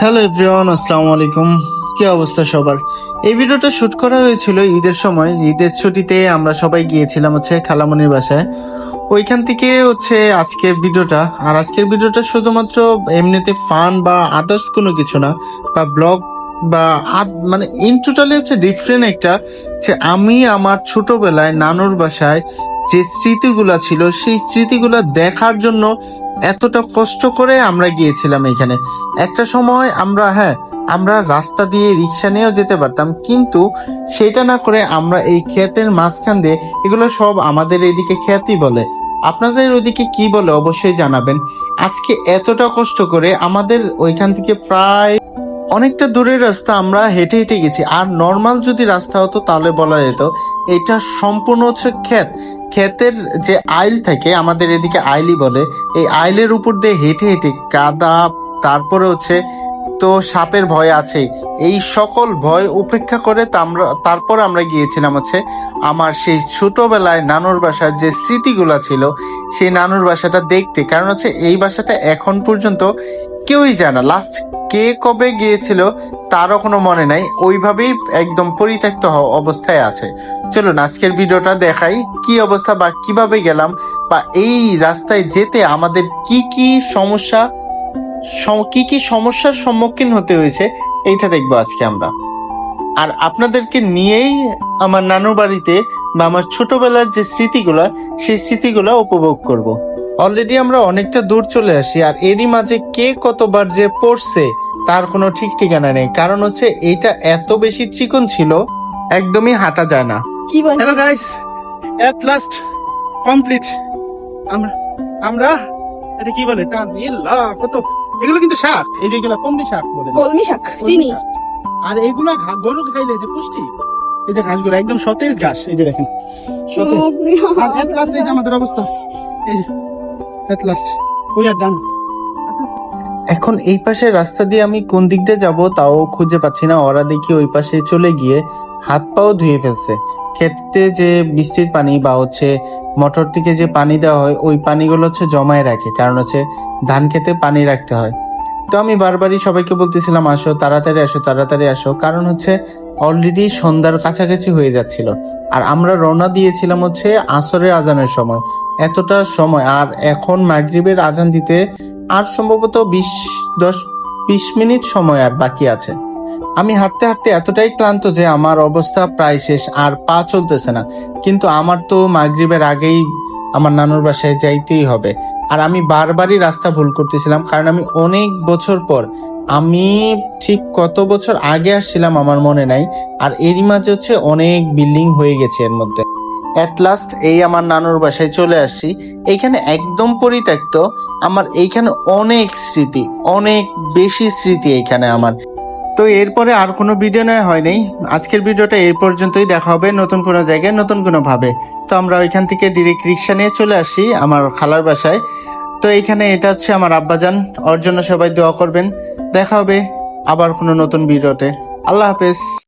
Hello everyone, আসসালামু আলাইকুম। কি অবস্থা সবার? এই ভিডিওটা শুট করা হয়েছিল ঈদের সময়। ঈদের ছুটিতে আমরা সবাই গিয়েছিলাম খালামণির বাসায়। ওইখান থেকে আজকের ভিডিওটা। আর আজকের ভিডিওটা শুধুমাত্র এমনিতে ফান বা আদার্স কোনো কিছু না, বা ব্লগ বা মানে ইন টোটালি ডিফারেন্ট একটা, যে আমি আমার ছোটবেলায় নানুর বাসায় যে স্মৃতিগুলা ছিল সেই স্মৃতিগুলা দেখার জন্য এতটা কষ্ট করে আমরা গিয়েছিলাম এখানে। একটা সময় আমরা রাস্তা দিয়ে রিক্সা নিয়েও যেতে পারতাম, কিন্তু সেটা না করে আমরা এই ক্ষেতের মাঝখান দিয়ে, এগুলো সব আমাদের এইদিকে ক্ষেতই বলে, আপনাদের ওইদিকে কি বলে অবশ্যই জানাবেন। আজকে এতটা কষ্ট করে আমাদের ওইখান থেকে প্রায় অনেকটা দূরের রাস্তা আমরা হেঁটে হেঁটে গেছি। আর নর্মাল যদি রাস্তা হতো তাহলে বলা যেত এটা সম্পূর্ণ ক্ষেতের যে আইল থাকে, আমাদের এদিকে আইলই বলে, এই আইলের উপর দিয়ে হেঁটে হেঁটে কাদা, তারপরে তো সাপের ভয় আছে। এই সকল ভয় উপেক্ষা করে তারপর আমরা গিয়েছিলাম আমার সেই ছোটবেলায় নানুর বাসার যে স্মৃতিগুলা ছিল সেই নানুর বাসাটা দেখতে। কারণ এই বাসাটা এখন পর্যন্ত কেউই জানে না, লাস্ট কে কবে গিয়েছিল তারও কোনো মনে নাই, ওইভাবেই একদম পরিত্যক্ত অবস্থায় আছে। চলুন আজকের ভিডিওটা দেখাই কি অবস্থা, বা কিভাবে গেলাম, বা এই রাস্তায় যেতে আমাদের কি কি সমস্যার সম্মুখীন হতে হয়েছে, এইটা দেখবো আজকে আমরা। আর আপনাদেরকে নিয়েই আমার নানুর বাড়িতে বা আমার ছোটবেলার যে স্মৃতিগুলা সেই স্মৃতিগুলা উপভোগ করব। অলরেডি আমরা অনেকটা দূর চলে আসি, আর এরই মাঝে কে কতবার যে পড়ছে তার কোনো ঠিক ঠিকানা নেই। কারণ এইটা এত বেশি চিকন ছিল, একদমই হাঁটা যায় না। Hello guys, at last complete. আমরা আমরা এটা কি বলে কত, এগুলো কিন্তু শাক, এই যে এগুলো কলমি শাক বলে, কলমি শাক চিনি। আর এইগুলা গরু খাইলে যে পুষ্টি, এই যে ঘাসগুলো একদম সতেজ ঘাস, এই যে দেখেন সতেজ। আর এট লাস্ট এই যে আমাদের অবস্থা, এই যে এট লাস্ট উই আর ডান। এখন এই পাশে রাস্তা দিয়ে আমি কোন দিক দিয়ে যাবো তাও খুঁজে পাচ্ছি না। ওরা দেখি ওই পাশে চলে গিয়ে হাত পাও ধুয়ে ফেলছে। ক্ষেতে যে বৃষ্টির পানি বা মোটর থেকে যে পানি দেওয়া হয়, ওই পানিগুলো জমায় রাখে, কারণ ধান খেতে পানি রাখতে হয়। তো আমি বারবারই সবাইকে বলতেছিলাম আসো তাড়াতাড়ি আসো তাড়াতাড়ি আসো, কারণ অলরেডি সন্ধ্যার কাছাকাছি হয়ে যাচ্ছিল। আর আমরা রওনা দিয়েছিলাম আসরের আজানের সময়, এতটা সময়। আর এখন মাগরিবের আজান দিতে আর সম্ভবত 10-20 মিনিট সময় আর বাকি আছে। আমি হাঁটতে হাঁটতে এতটাই ক্লান্ত যে আমার অবস্থা প্রায় শেষ, আর পা চলতেছে না। কিন্তু আমার তো মাগরিবের আগেই আমার নানুর বাসায় যাইতেই হবে। আর আমি বারবারই রাস্তা ভুল করতেছিলাম, কারণ আমি অনেক বছর পর, আমি ঠিক কত বছর আগে আসছিলাম আমার মনে নাই। আর এরই মাঝে অনেক বিল্ডিং হয়ে গেছে এর মধ্যে। এট লাস্ট এই আমার নানুর বাসায় চলে আসছি। এইখানে একদম পরিত্যক্ত। আমার এইখানে অনেক স্মৃতি, অনেক বেশি স্মৃতি এইখানে আমার। তো এরপরে আর কোনো ভিডিও নেওয়া হয়নি। আজকের ভিডিওটা এই পর্যন্তই। দেখা হবে নতুন কোনো জায়গায় নতুন কোনো ভাবে। তো আমরা ওইখান থেকে ডিরেক্ট রিক্সা নিয়ে চলে আসি আমার খালার বাসায়। তো এইখানে এটা আমার আব্বাজান, ওর জন্য সবাই দোয়া করবেন। দেখা হবে আবার কোনো নতুন ভিডিওতে। আল্লাহ হাফেজ।